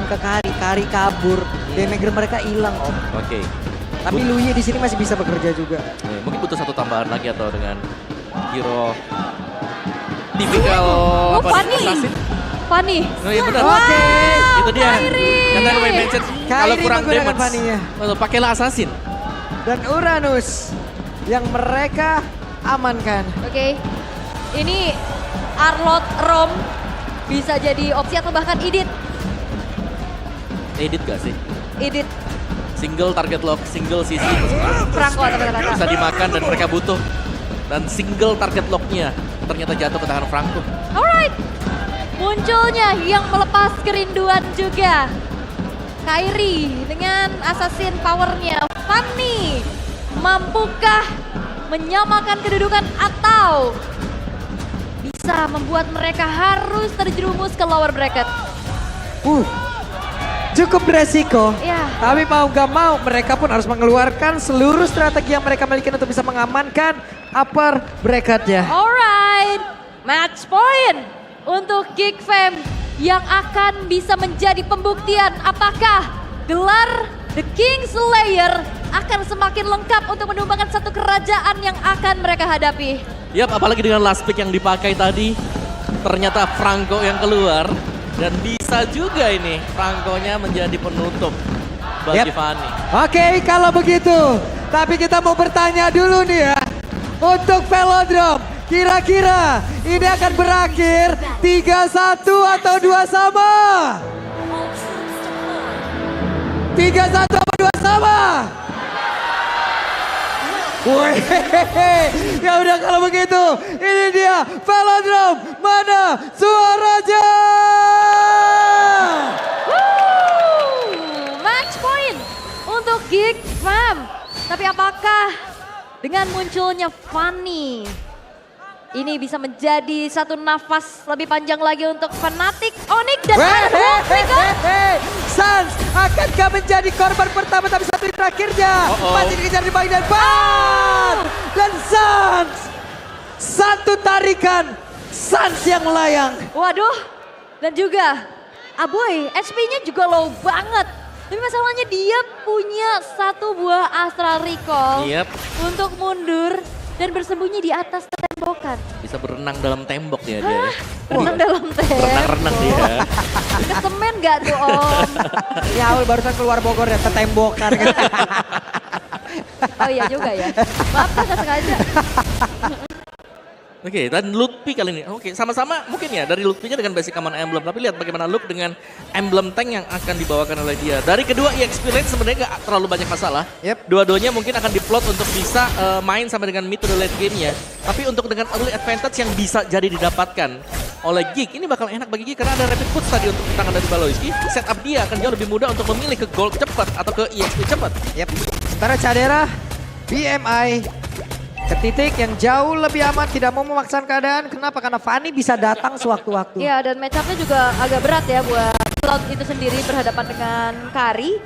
ke Kari. Kari kabur. Damager mereka hilang Om. Oke. Tapi Luye di sini masih bisa bekerja juga. Mungkin butuh satu tambahan lagi atau dengan hero tipikal assassin. Fanny. Oh iya benar. Oke. Itu dia. Kairi. Kata gue mention kalau Kairi kurang menggunakan damage. Fanny-nya. Pakailah assassin. Dan Uranus yang mereka amankan. Oke. Ini Arlot Rom bisa jadi opsi atau bahkan Idit. Edit gak sih? Idit Single target lock, single CC. Franco atau kata-kata. Bisa dimakan dan mereka butuh. Dan single target locknya ternyata jatuh ke tangan Franco. Alright. Munculnya yang melepas kerinduan juga. Kairi dengan assassin powernya. Fanny, mampukah menyamakan kedudukan atau bisa membuat mereka harus terjerumus ke lower bracket? Cukup beresiko. Ya. Tapi mau gak mau mereka pun harus mengeluarkan seluruh strategi yang mereka miliki untuk bisa mengamankan upper bracketnya. Alright, match point untuk Geek Fam yang akan bisa menjadi pembuktian apakah gelar The King Slayer akan semakin lengkap untuk menumbangkan satu kerajaan yang akan mereka hadapi. Yap, apalagi dengan last pick yang dipakai tadi. Ternyata Franco yang keluar. Dan bisa juga ini Franco-nya menjadi penutup bagi Fanny. Oke, kalau begitu. Tapi kita mau bertanya dulu nih ya. Untuk Velodrome, kira-kira ini akan berakhir 3-1 atau 2 sama? 3-1 atau 2 sama? Wih, ya udah kalau begitu, ini dia Velodrome, mana suaranya? Match point untuk Geek Fam. Tapi apakah dengan munculnya Fanny ini bisa menjadi satu nafas lebih panjang lagi untuk Fnatic, Onyx dan Argo Vega? Sans akankah menjadi korban pertama tapi satu di terakhirnya masih dikejar di bagian depan dan Sans satu tarikan Sans yang melayang. Waduh, dan juga Aboy HP-nya juga low banget. Tapi masalahnya dia punya satu buah Astral Recall untuk mundur dan bersembunyi di atas tembokan. Bisa berenang dalam tembok ya dia. Renang dalam tembok. Berenang-renang dia. Kesemen gak tuh Om? Ya Aul barusan keluar Bogor ya ke tembokan. Oh iya juga ya. Maaf gak sengaja. Oke, dan Lutfi kali ini. Oke, sama-sama mungkin ya dari Lutfinya dengan basic common emblem. Tapi lihat bagaimana Luke dengan emblem tank yang akan dibawakan oleh dia. Dari kedua EXP lane sebenarnya gak terlalu banyak masalah. Dua-duanya mungkin akan diplot untuk bisa main sampai dengan mid to the late game-nya. Tapi untuk dengan early advantage yang bisa jadi didapatkan oleh Geek, ini bakal enak bagi Geek karena ada rapid push tadi untuk tangan dari Baloyski. Setup dia akan jauh lebih mudah untuk memilih ke gold cepat atau ke EXP cepat. Sementara Cadera, BMI ke titik yang jauh lebih aman, tidak mau memaksakan keadaan. Kenapa? Karena Fanny bisa datang sewaktu-waktu. Iya, dan match up-nya juga agak berat ya buat Cloud itu sendiri berhadapan dengan Kari.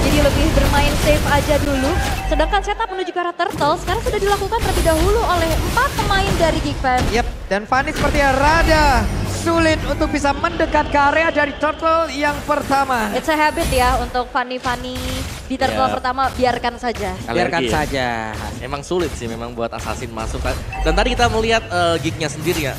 Jadi lebih bermain safe aja dulu. Sedangkan setup menuju ke arah Turtle sekarang sudah dilakukan terlebih dahulu oleh 4 pemain dari Geek Fam. Dan Fanny sepertinya rada sulit untuk bisa mendekat ke area dari Turtle yang pertama. It's a habit ya untuk Fanny di Turtle pertama, biarkan saja. Biarkan Alergi, saja. Emang sulit sih memang buat assassin masuk. Dan tadi kita melihat Geeknya sendiri ya.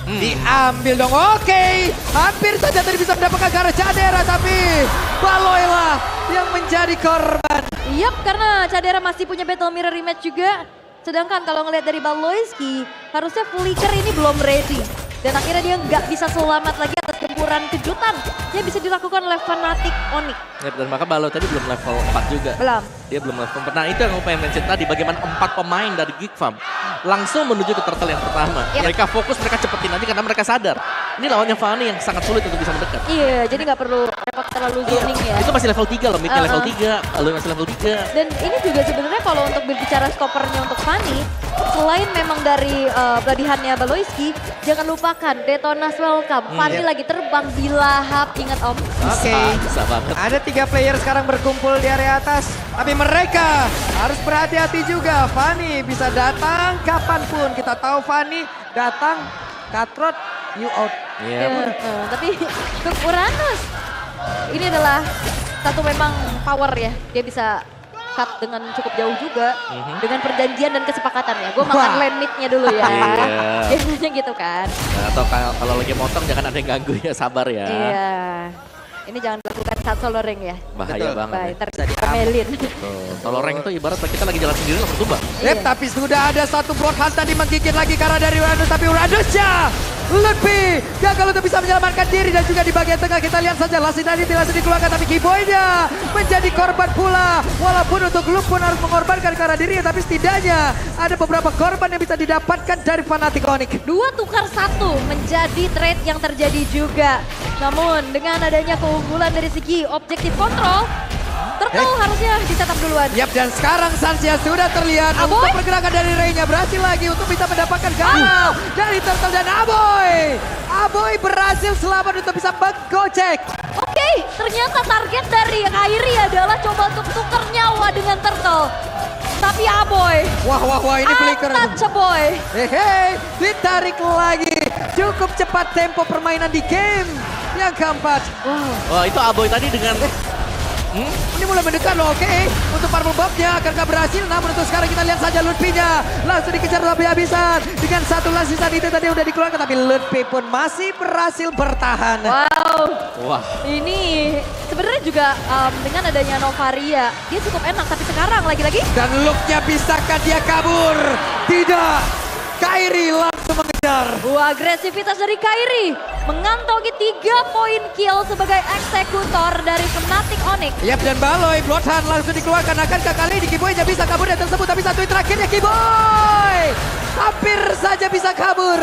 Diambil dong, oke. Hampir saja tadi bisa mendapatkan ke arah Cadera, tapi Baloy lah yang menjadi korban. Yap, karena Cadera masih punya Battle Mirror rematch juga. Sedangkan kalau ngelihat dari Baloyski, harusnya Flicker ini belum ready. Dan akhirnya dia nggak bisa selamat lagi atas gempuran kejutan yang bisa dilakukan oleh Fnatic Onyx. Dan maka Balo tadi belum level 4 juga. Belum. Dia belum level 4. Nah itu yang aku pengen mention tadi, bagaimana 4 pemain dari Geek Fam langsung menuju ke turtle yang pertama. Mereka fokus, mereka cepetin aja karena mereka sadar. Ini lawannya Fanny yang sangat sulit untuk bisa mendekat. Iya, jadi nggak perlu repot terlalu zoning ya. Itu masih level 3 loh, midnya level 3, lalu masih level 3. Dan ini juga sebenarnya kalau untuk berbicara stoppernya untuk Fanny, selain memang dari pelatihannya Baloyski, jangan lupakan Detonas Welcome. Fanny lagi terbang di lahap, ingat Om. Bisa banget. Ada 3 player sekarang berkumpul di area atas. Tapi mereka harus berhati-hati juga. Fanny bisa datang kapanpun. Kita tahu Fanny datang, Katrot, you out. Tapi untuk Uranus, ini adalah satu memang power ya. Dia bisa cut dengan cukup jauh juga. Dengan perjanjian dan kesepakatan ya. Gue makan lane mid-nya dulu ya. Biasanya gitu kan. Ya, atau kalau lagi motong jangan ada yang ganggu ya, sabar ya. Iya. Ini jangan dilakukan saat solo ring ya. Bahaya banget. Baik, Ya. ntar bisa diomelin. Solo rank itu ibarat kita lagi jalan sendiri langsung tumbang. Tapi sudah ada satu Bloodhound tadi menggigit lagi karena dari Uranus, tapi Uranusnya lebih gagal untuk bisa menyelamatkan diri dan juga di bagian tengah kita lihat saja Lasin tadi langsung dikeluarkan tapi Kiboy-nya menjadi korban pula. Walaupun untuk Luke pun harus mengorbankan karena dirinya tapi setidaknya ada beberapa korban yang bisa didapatkan dari Fnatic Onyx. 2 tukar 1 menjadi trade yang terjadi juga. Namun dengan adanya keunggulan dari segi objektif kontrol, Turtle harusnya di setup duluan. Yap, dan sekarang Sansia sudah terlihat Aboy? untuk pergerakan dari Rey-nya berhasil lagi untuk bisa mendapatkan gagal dari Turtle dan Aboy. Aboy berhasil selamat untuk bisa menggocek. Oke, ternyata target dari Kairi adalah coba untuk tukar nyawa dengan Turtle. Tapi Aboy, Wah, ini flicker. untouchable. Hehe, ditarik lagi. Cukup cepat tempo permainan di game yang keempat. Wah itu Aboy tadi dengan Ini mulai mendekat loh, oke. Untuk Purple Buff-nya akan berhasil, namun untuk sekarang kita lihat saja Lutfi-nya langsung dikejar habis-habisan. Dengan satu lasisan itu tadi udah dikeluarkan, tapi Lutfi pun masih berhasil bertahan. wah. Ini sebenarnya juga dengan adanya Novaria, dia cukup enak. Tapi sekarang lagi-lagi Dan look-nya bisakah dia kabur? Tidak. Kairi langsung mengejar. agresivitas dari Kairi mengantongi 3 poin kill sebagai eksekutor dari Fnatic Onyx. Yap, dan Baloy, Bloodhound langsung dikeluarkan. Akankah kali ini Kiboy-nya bisa kabur dari tersebut? Tapi satu yang terakhirnya Kiboy hampir saja bisa kabur.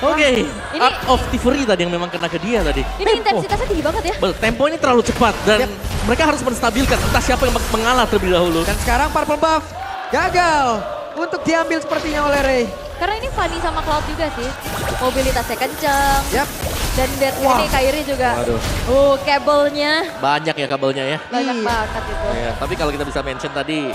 Oke, Ini- Art of Thievery tadi yang memang kena ke dia tadi. Ini intensitasnya tinggi banget ya. Tempo ini terlalu cepat dan mereka harus menstabilkan entah siapa yang mengalah terlebih dahulu. Dan sekarang Purple Buff gagal untuk diambil sepertinya oleh Rey. Karena ini Fanny sama Cloud juga sih. Mobilitasnya kenceng. Yap. Dan dead Wah. ini Kairi juga. Waduh. Kabelnya Banyak ya kabelnya ya. banyak banget itu. Ya, tapi kalau kita bisa mention tadi,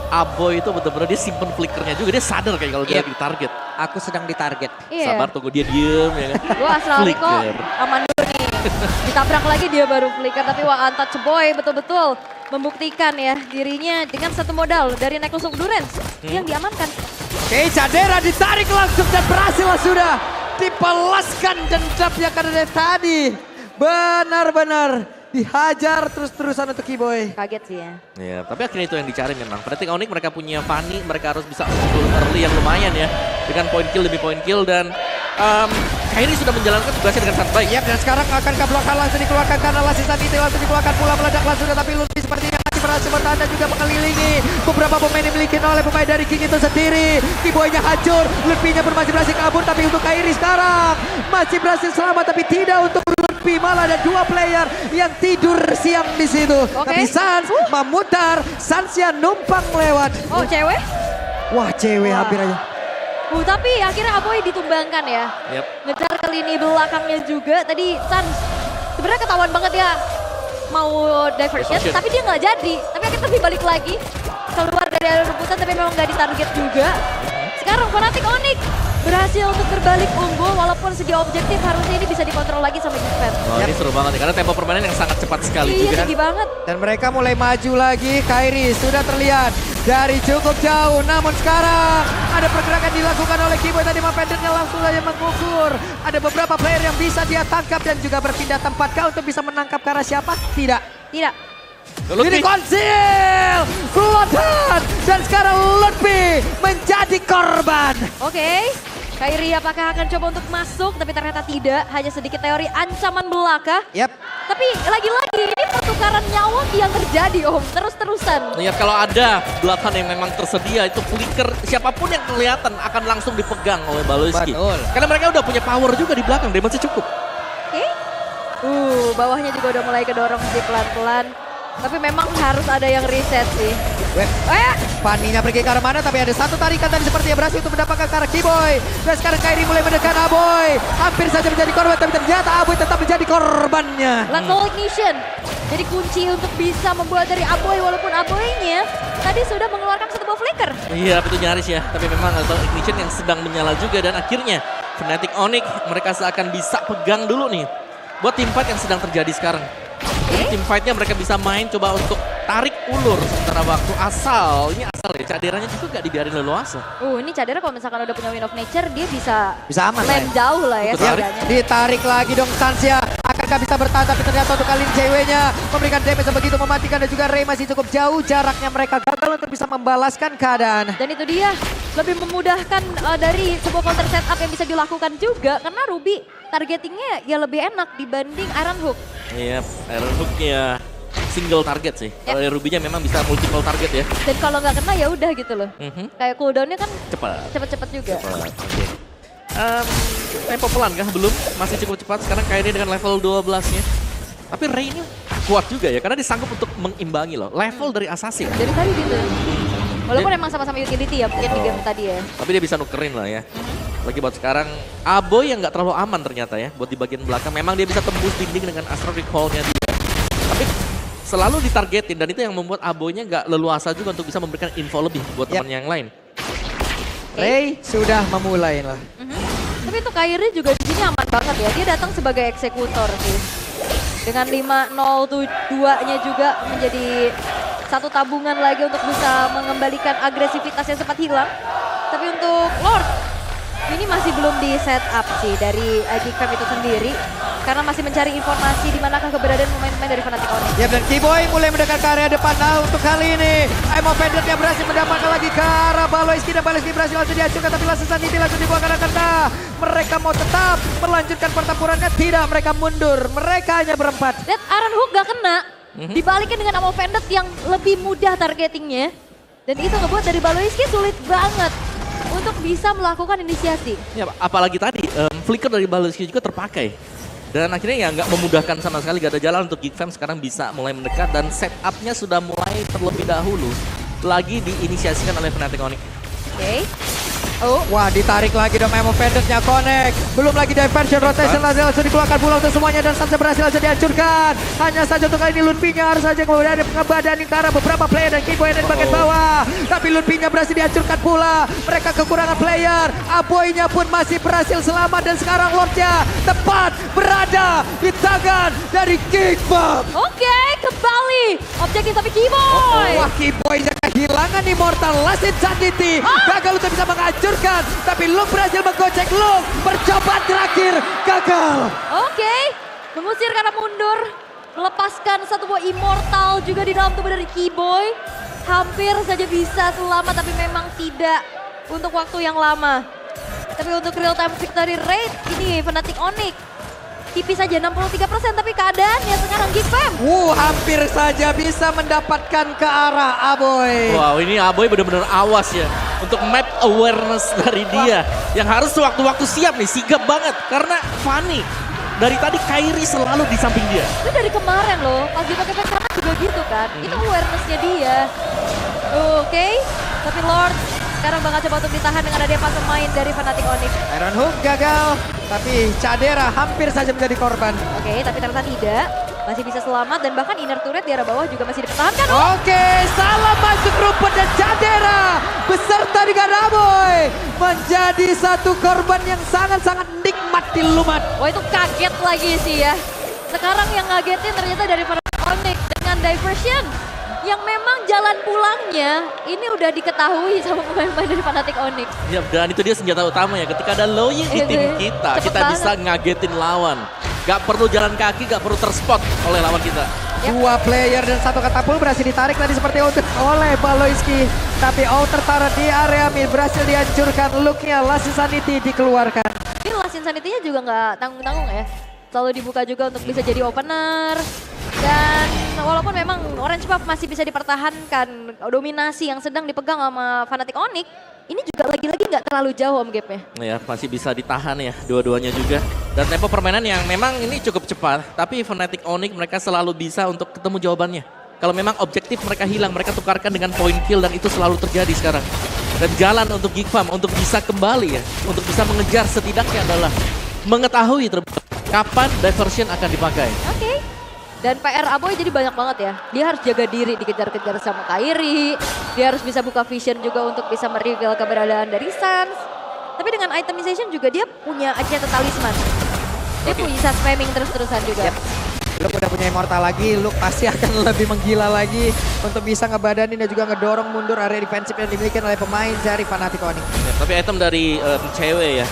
Aboy itu benar-benar dia simpen flickernya juga. Dia sadar kayak kalau dia lagi ditarget. Aku sedang ditarget. Iya. Sabar tunggu dia diem ya kan. Wah, Astral Rico Flicker. aman dulu nih. Ditabrak lagi dia baru flicker. Tapi wah, untouchable betul-betul membuktikan ya dirinya dengan satu modal dari Necklace of Endurance yang diamankan. Oke, Cadera ditarik langsung dan berhasil sudah dibalaskan dendamnya karena dari tadi. Benar-benar dihajar terus-terusan untuk Kiboy. Kaget sih ya. Ya, tapi akhirnya itu yang dicari memang. Fnatic Onyx mereka punya Fanny, mereka harus bisa unggul early yang lumayan ya. Dengan point kill demi point kill dan Kairi sudah menjalankan tugasnya dengan sangat baik. Yap, dan sekarang akankah Bloodhound langsung dikeluarkan karena lasisan itu langsung dikeluarkan pula meledak langsung. Tapi Lutfi sepertinya masih berhasil bertahan dan juga mengelilingi beberapa pemain yang dimiliki oleh pemain dari King itu sendiri. Kiboy-nya hancur, Lutfi-nya pun masih berhasil kabur. Tapi untuk Kairi sekarang masih berhasil selamat tapi tidak untuk Lutfi. Malah ada 2 player yang tidur siang di situ. Oke. Tapi Sans memutar, Sansia numpang lewat. Oh, cewek? Wah, cewek hampir aja. Tapi akhirnya Aboy ditumbangkan ya. Yap. Ngejar ke lini belakangnya juga. Tadi Sans sebenarnya ketahuan banget ya mau diversion, Diversion. tapi dia nggak jadi. Tapi akhirnya tapi balik lagi keluar dari area rebutan tapi memang nggak ditarget juga. Sekarang Fnatic Onyx berhasil untuk berbalik unggul walaupun segi objektif harusnya ini bisa dikontrol lagi sama Gifan. Wah, ini seru banget ya karena tempo permainan yang sangat cepat sekali Iya, juga. tinggi banget. Dan mereka mulai maju lagi. Kairi sudah terlihat dari cukup jauh. Namun sekarang ada pergerakan dilakukan oleh Kiboy. Tadi Mapendernya langsung saja mengukur. Ada beberapa player yang bisa dia tangkap dan juga berpindah tempat. Kau untuk bisa menangkap ke arah siapa? Tidak. Tidak. Ini konsil! Bloodhound! Dan sekarang Lutfi menjadi korban. Oke. Kairi apakah akan coba untuk masuk tapi ternyata tidak. Hanya sedikit teori ancaman belaka. Yap. Tapi lagi-lagi ini pertukaran nyawa yang terjadi Om. Terus-terusan. Ya kalau ada Bloodhound yang memang tersedia itu flicker siapapun yang kelihatan akan langsung dipegang oleh Baloyski. Betul. Karena mereka udah punya power juga di belakang, damage cukup. Oke. Bawahnya juga udah mulai kedorong sih pelan-pelan. Tapi memang harus ada yang reset sih. Fanny-nya pergi ke arah mana tapi ada satu tarikan tadi sepertinya berhasil untuk mendapatkan ke arah Kiboy. Dan sekarang Kairi mulai mendekat Aboy. Hampir saja menjadi korban tapi ternyata Aboy tetap menjadi korbannya. Langsung ignition. Jadi kunci untuk bisa membuat dari Aboy walaupun Aboynya tadi sudah mengeluarkan satu buah flicker. Iya, itu nyaris ya. Tapi memang Lethal Ignition yang sedang menyala juga dan akhirnya Fnatic Onyx mereka seakan bisa pegang dulu nih buat tim fight yang sedang terjadi sekarang. Jadi tim fightnya mereka bisa main coba untuk tarik ulur sementara waktu asal. Ini asal ya, Caderanya juga gak dibiarin leluasa. Ini Cadera kalau misalkan udah punya Wind of Nature, dia bisa aman lah lem ya. jauh lah ya Ditarik. setidaknya. Ditarik lagi dong Sansia. Akankah bisa bertahan, tapi ternyata untuk kali ini JW-nya memberikan damage begitu mematikan dan juga Ray masih cukup jauh jaraknya, mereka gagal untuk bisa membalaskan keadaan. Dan itu dia lebih memudahkan dari sebuah counter setup yang bisa dilakukan juga karena Ruby targetingnya ya lebih enak dibanding Iron Hook. Iya, Iron Hook-nya single target sih. Kalau Ruby-nya memang bisa multiple target ya. Dan kalau nggak kena ya udah gitu loh. Kayak cooldown-nya kan Cepat. cepet-cepet juga. Oke. Tempo pelan kah? Belum. Masih cukup cepat. Sekarang kayaknya dengan level 12-nya. Tapi Ray ini kuat juga ya. Karena disanggup untuk mengimbangi loh. Level dari assassin. Dari tadi gitu. Walaupun emang sama-sama utility ya mungkin di game tadi ya. Tapi dia bisa nukerin lah ya. Lagi buat sekarang, Aboy yang nggak terlalu aman ternyata ya. Buat di bagian belakang. Memang dia bisa tembus dinding dengan Astral Recall-nya dia. Tapi selalu ditargetin. Dan itu yang membuat Aboynya nggak leluasa juga untuk bisa memberikan info lebih buat teman yang lain. Ray sudah memulai lah. Tapi itu Kairi juga di sini aman banget ya. Dia datang sebagai eksekutor sih. Dengan 5-0-2-nya juga menjadi satu tabungan lagi untuk bisa mengembalikan agresivitas yang sempat hilang. Tapi untuk Lord, ini masih belum di setup sih dari Geekfam itu sendiri. Karena masih mencari informasi di manakah keberadaan pemain-pemain dari Fnatic Onyx. Ya, dan Kiboy mulai mendekat ke area depan. Nah, untuk kali ini Emo Vendor yang berhasil mendapatkan lagi ke arah Baloiski, dan Baloiski berhasil langsung dihancurkan, tapi langsung Sanity langsung dibuang karena mereka mau tetap melanjutkan pertempurannya. Tidak, mereka mundur. Mereka hanya berempat. Lihat Iron Hook gak kena, dibalikin dengan Emo Vendor yang lebih mudah targetingnya. Dan itu ngebuat dari Baloiski sulit banget untuk bisa melakukan inisiasi. Ya, apalagi tadi flicker dari Baloiski juga terpakai. Dan akhirnya ya nggak memudahkan sama sekali, gak ada jalan untuk Geekfam sekarang bisa mulai mendekat dan setupnya sudah mulai terlebih dahulu lagi diinisiasikan oleh Fnatic Onyx. Oke. Wah, ditarik lagi dong Emo Vendor-nya connect. Belum lagi diversion rotation langsung dikeluarkan pula untuk semuanya dan Sansa berhasil langsung dihancurkan. Hanya saja untuk kali ini Ludwig-nya harus saja kemudian ngebadanin ke arah beberapa player dan Kiboy yang di bagian bawah. Tapi Ludwig-nya berhasil dihancurkan pula. Mereka kekurangan player. Aboy-nya pun masih berhasil selamat dan sekarang Lord-nya tepat berada di tangan dari Geekfam. Oke, kembali objektif tapi Kiboy. Wah, Kiboy-nya kehilangan Immortal Last Insanity. Gagal untuk bisa menghancurkan, tapi Luke berhasil menggocek. Luke, percobaan terakhir gagal. Oke, mengusir karena mundur. Melepaskan satu buah Immortal juga di dalam tubuh dari Kiboy. Hampir saja bisa selamat, tapi memang tidak untuk waktu yang lama. Tapi untuk real time victory rate, ini Fnatic Onyx tipis saja 63%, tapi keadaannya sekarang Geekfam. Hampir saja bisa mendapatkan ke arah Aboy. Wow, ini Aboy benar-benar awas ya untuk map awareness dari dia. Yang harus waktu-waktu siap nih, sigap banget. Karena Fanny, dari tadi Kairi selalu di samping dia. Itu dari kemarin loh, pas dia pakai Vexana juga gitu kan. Itu awarenessnya dia. Oke, tapi Lord sekarang bakal coba untuk ditahan dengan adanya pas pemain dari Fnatic Onyx. Iron Hook gagal, tapi Cadera hampir saja menjadi korban. Oke, tapi ternyata tidak. Masih bisa selamat dan bahkan inner turret di arah bawah juga masih dipertahankan. Oke, salah masuk rumput dan Cadera beserta dengan Aboy menjadi satu korban yang sangat-sangat nikmat dilumat. Wah, itu kaget lagi sih ya. Sekarang yang ngagetin ternyata dari Fnatic Onyx dengan diversion. Yang memang jalan pulangnya ini udah diketahui sama pemain-pemain dari Fnatic Onyx. Ya, dan itu dia senjata utama ya. Ketika ada Loyi di tim kita, Cepet kita banget. bisa ngagetin lawan. Gak perlu jalan kaki, gak perlu terspot oleh lawan kita. Dua player dan satu katapult berhasil ditarik tadi seperti oleh Baloiski. Tapi tertarik di area mid berhasil dihancurkan. Look-nya Last Insanity dikeluarkan. Ini Last Insanity-nya juga nggak tanggung-tanggung ya. Selalu dibuka juga untuk bisa jadi opener. Dan walaupun memang Orange Buff masih bisa dipertahankan, dominasi yang sedang dipegang sama Fnatic Onyx, ini juga lagi-lagi nggak terlalu jauh om gap-nya. Ya, masih bisa ditahan ya dua-duanya juga. Dan tempo permainan yang memang ini cukup cepat, tapi Fnatic Onyx mereka selalu bisa untuk ketemu jawabannya. Kalau memang objektif mereka hilang, mereka tukarkan dengan point kill dan itu selalu terjadi sekarang. Dan jalan untuk Geekfam untuk bisa kembali ya, untuk bisa mengejar setidaknya adalah mengetahui kapan diversion akan dipakai. Oke. Dan PR Aboy jadi banyak banget ya. Dia harus jaga diri dikejar-kejar sama Kairi. Dia harus bisa buka vision juga untuk bisa mereveal keberadaan dari Sans. Tapi dengan itemization juga dia punya achievement talisman. Dia bisa spamming terus-terusan juga. Luke udah punya immortal lagi, Luke pasti akan lebih menggila lagi untuk bisa ngebadanin dan juga ngedorong mundur area defensif yang dimiliki oleh pemain dari Fnatic Onyx. Ya, tapi item dari cewek ya,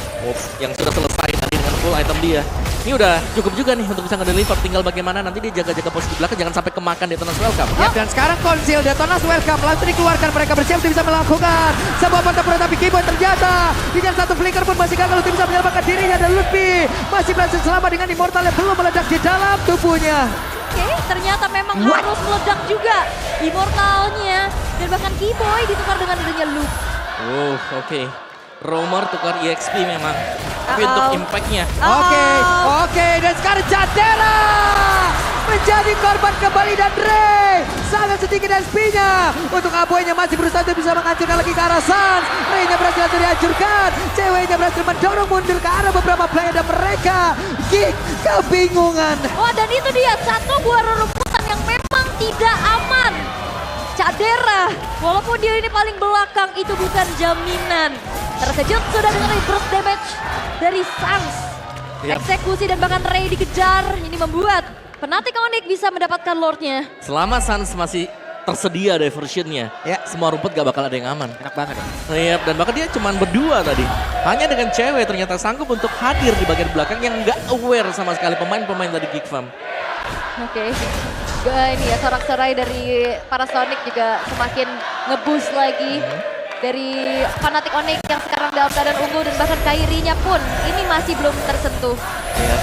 yang sudah selesai tadi dengan full item dia. Ini udah cukup juga nih untuk bisa ngedeliver. Tinggal bagaimana nanti dia jaga-jaga posisi di belakang, jangan sampai kemakan Detonas Welcome. Ya, dan sekarang Konsil Detonas Welcome langsung dikeluarkan. Mereka bersiap untuk bisa melakukan sebuah pertempuran, tapi Keyboy ternyata dengan satu flicker pun masih gagal untuk bisa menyelamatkan dirinya. Dan Lutfi masih berhasil selamat dengan immortal yang belum meledak di dalam tubuhnya. Oke, ternyata memang harus meledak juga immortalnya. Dan bahkan Keyboy ditukar dengan adanya Luke. Oh, oke. Roamer tukar EXP memang. Tapi untuk impact-nya. Oke, dan sekarang Jadera menjadi korban kembali dan Ray sangat sedikit SP-nya. Untuk Aboynya masih berusaha untuk bisa menghancurkan lagi ke arah Sans. Ray-nya berhasil untuk dihancurkan. Ceweknya berhasil mendorong mundur ke arah beberapa player dan mereka Geek kebingungan. Wah, dan itu dia satu buah rerumputan yang memang tidak aman. Jadera, walaupun dia ini paling belakang, itu bukan jaminan. Terkejut sudah dengan burst damage dari Sans. Eksekusi dan bahkan Ray dikejar. Ini membuat Fnatic Onyx bisa mendapatkan Lordnya. Selama Sans masih tersedia diversionnya, semua rumput gak bakal ada yang aman. Enak banget ya. Iya, dan bahkan dia cuma berdua tadi. Hanya dengan cewek ternyata sanggup untuk hadir di bagian belakang yang gak aware sama sekali pemain-pemain dari Geek Fam. Oke. Ini ya sorak-sorai dari para Sonic juga semakin nge-boost lagi. Dari Fnatic Onyx yang sekarang dalam keadaan unggul dan bahkan Kairi-nya pun ini masih belum tersentuh. Ya.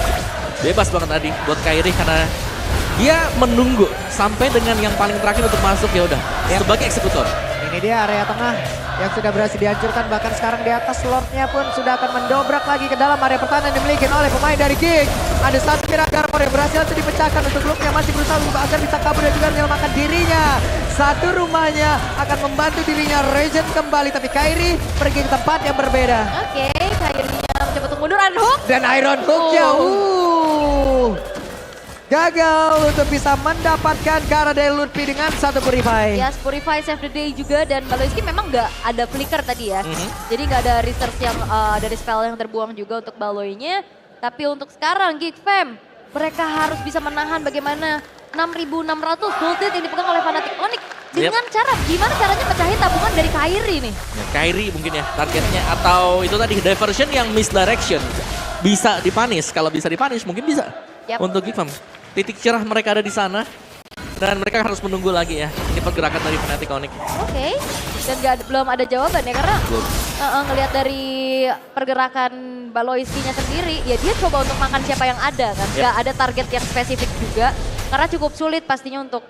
Bebas banget tadi buat Kairi karena dia menunggu sampai dengan yang paling terakhir untuk masuk ya udah sebagai eksekutor. Ini dia area tengah yang sudah berhasil dihancurkan, bahkan sekarang di atas Lordnya pun sudah akan mendobrak lagi ke dalam area pertahanan yang dimiliki oleh pemain dari Geek. Ada satu Miragar yang berhasil untuk dipecahkan untuk Luke yang masih berusaha agar bisa kabur dan juga menyelamatkan dirinya. Satu rumahnya akan membantu dirinya regen kembali, tapi Kairi pergi ke tempat yang berbeda. Oke, Kairi-nya mencoba untuk mundur, Iron Hook. Dan Iron Hook-nya gagal untuk bisa mendapatkan ke arah dari Lutfi dengan satu Purify. Ya, Purify save the day juga dan Baloyski memang nggak ada flicker tadi ya. Jadi nggak ada research yang dari spell yang terbuang juga untuk Baloynya. Tapi untuk sekarang Geek Fam, mereka harus bisa menahan bagaimana 6.600 gold lead yang dipegang oleh Fnatic Onyx. Dengan cara, gimana caranya pecahin tabungan dari Kairi nih? Ya, Kairi mungkin ya targetnya, atau itu tadi diversion yang misdirection. Bisa dipunish, kalau bisa dipunish mungkin bisa. Untuk Geek Fam. Titik cerah mereka ada di sana dan mereka harus menunggu lagi ya. Ini pergerakan dari Fnatic Onyx. Oke, dan belum ada jawaban ya karena ngelihat dari pergerakan Baloyski-nya sendiri, ya dia coba untuk makan siapa yang ada kan. Gak ada target yang spesifik juga karena cukup sulit pastinya untuk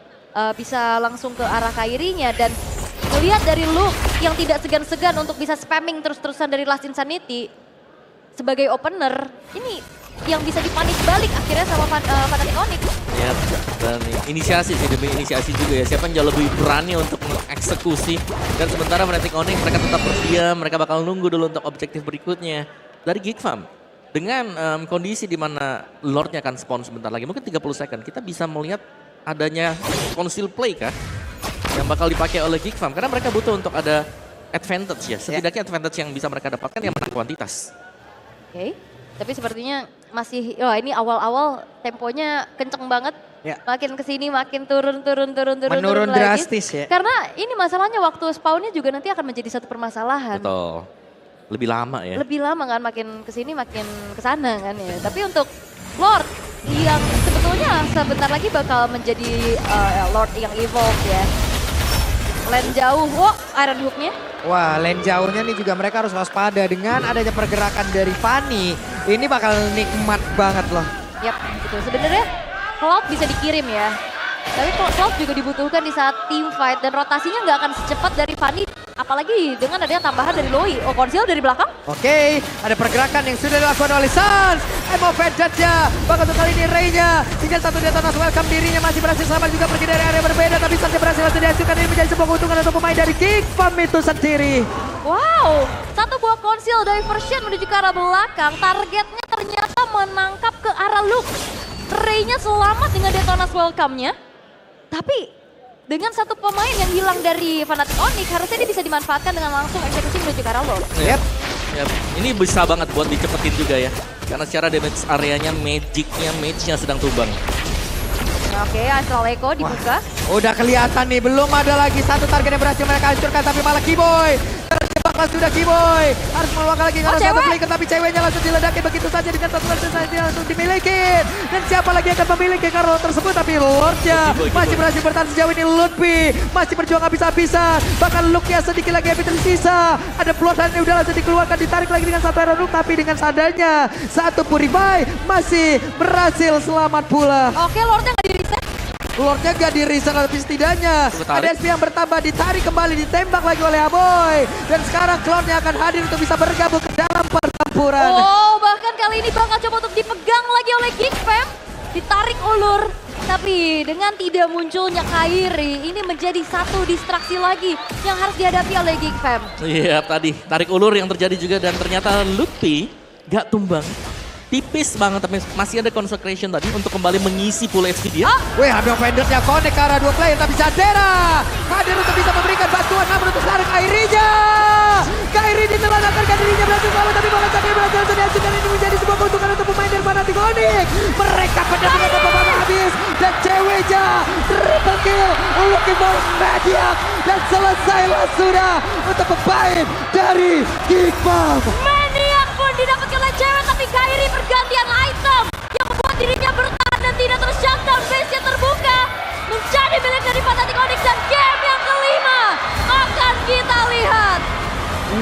bisa langsung ke arah Kairi-nya. Dan melihat dari Luke yang tidak segan-segan untuk bisa spamming terus-terusan dari Last Insanity sebagai opener, ini yang bisa dipanis balik akhirnya sama Fnatic Onyx. Ya, dan inisiasi sih, demi inisiasi juga ya. Siapa yang jauh lebih berani untuk mengeksekusi. Dan sementara Fnatic Onyx mereka tetap berdiam, mereka bakal nunggu dulu untuk objektif berikutnya dari Geek Fam. Dengan kondisi di mana Lordnya akan spawn sebentar lagi, mungkin 30 second, kita bisa melihat adanya conceal play kah yang bakal dipakai oleh Geek Fam. Karena mereka butuh untuk ada advantage ya. Setidaknya advantage yang bisa mereka dapatkan yang menang kuantitas. Oke. Tapi sepertinya masih, ini awal-awal temponya kenceng banget. Makin kesini makin turun Menurun drastis lagi. ya. Karena ini masalahnya waktu spawnnya juga nanti akan menjadi satu permasalahan. Betul. Lebih lama ya. Lebih lama kan, makin kesini makin kesana kan ya. Tapi untuk Lord yang sebetulnya sebentar lagi bakal menjadi Lord yang evolve ya. Lane jauh, Iron Hook-nya. Wah, lane jauhnya nih juga mereka harus waspada dengan adanya pergerakan dari Fanny. Ini bakal nikmat banget loh. Yap, gitu. Sebenarnya Cloud bisa dikirim ya. Tapi Cloud juga dibutuhkan di saat team fight dan rotasinya nggak akan secepat dari Fanny. Apalagi dengan adanya tambahan dari Loi. Konsil dari belakang. Oke, ada pergerakan yang sudah dilakukan oleh Sans. Emo Vedetnya, bahkan untuk kali ini Ray-nya. Tinggal satu Detonas Welcome, dirinya masih berhasil selamat juga pergi dari area berbeda. Tapi Sans berhasil dihasilkan, ini menjadi sebuah keuntungan untuk pemain dari Geek Fam itu sendiri. Wow, satu buah konsil diversion menuju ke arah belakang. Targetnya ternyata menangkap ke arah Luke. Ray-nya selamat dengan Detonas Welcome-nya. Tapi dengan satu pemain yang hilang dari Fnatic Onyx, harusnya dia bisa dimanfaatkan dengan langsung eksekusi menuju ke arah Lord. Yep. Ini bisa banget buat dicepetin juga ya. Karena secara damage areanya, mage-nya sedang tumbang. Oke, Astral Echo dibuka. Udah kelihatan nih, belum ada lagi satu target yang berhasil mereka hancurkan, tapi malah Kiboy. Terjebak lah sudah Kiboy. Harus meluangkan lagi karena satu flicker, tapi ceweknya langsung diledaki begitu saja dengan satu langsung saja langsung dimiliki. Dan siapa lagi yang akan memiliki Karlo tersebut, tapi Lordnya masih berhasil bertahan sejauh ini. Lutfi masih berjuang habis-habisan. Bahkan Luke-nya sedikit lagi yang tersisa. Ada peluang yang udah langsung dikeluarkan, ditarik lagi dengan satu Iron Hook, tapi dengan sadarnya satu Purify masih berhasil selamat pula. Oke, Lordnya nggak di-reset. Lordnya gak di-reset, tapi setidaknya ada SP yang bertambah, ditarik kembali, ditembak lagi oleh Aboy. Dan sekarang klonnya akan hadir untuk bisa bergabung ke dalam pertempuran. Oh, bahkan kali ini bakal coba untuk dipegang lagi oleh Geek Fam. Ditarik ulur. Tapi dengan tidak munculnya Kairi, ini menjadi satu distraksi lagi yang harus dihadapi oleh Geek Fam. Iya, tadi tarik ulur yang terjadi juga dan ternyata Lutfi gak tumbang. Tipis banget, tapi masih ada consecration tadi untuk kembali mengisi full HP dia. Wih, Habib Vendornya connect ke arah dua player, tapi Jandera hadir untuk bisa memberikan bantuan, namun untuk sekarang Kairinya. Kairi ditelantarkan dirinya berhasil selamat, tapi malah Jandera berhasil untuk dihancurkan. Ini menjadi sebuah keuntungan untuk pemain dari Fnatic Onyx. Mereka benar-benar beberapa habis, dan ceweknya triple kill, Lucky Boss Mediac, dan selesailah sudah untuk pemain dari Geek Fam. Maniac pun didapatkan oleh cewek, tapi Kairi pergantian item yang membuat dirinya bertahan dan tidak ter-shutdown. Base-nya terbuka menjadi milik dari Fnatic Onyx, dan game yang kelima akan kita lihat.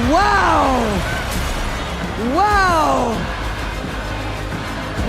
Wow,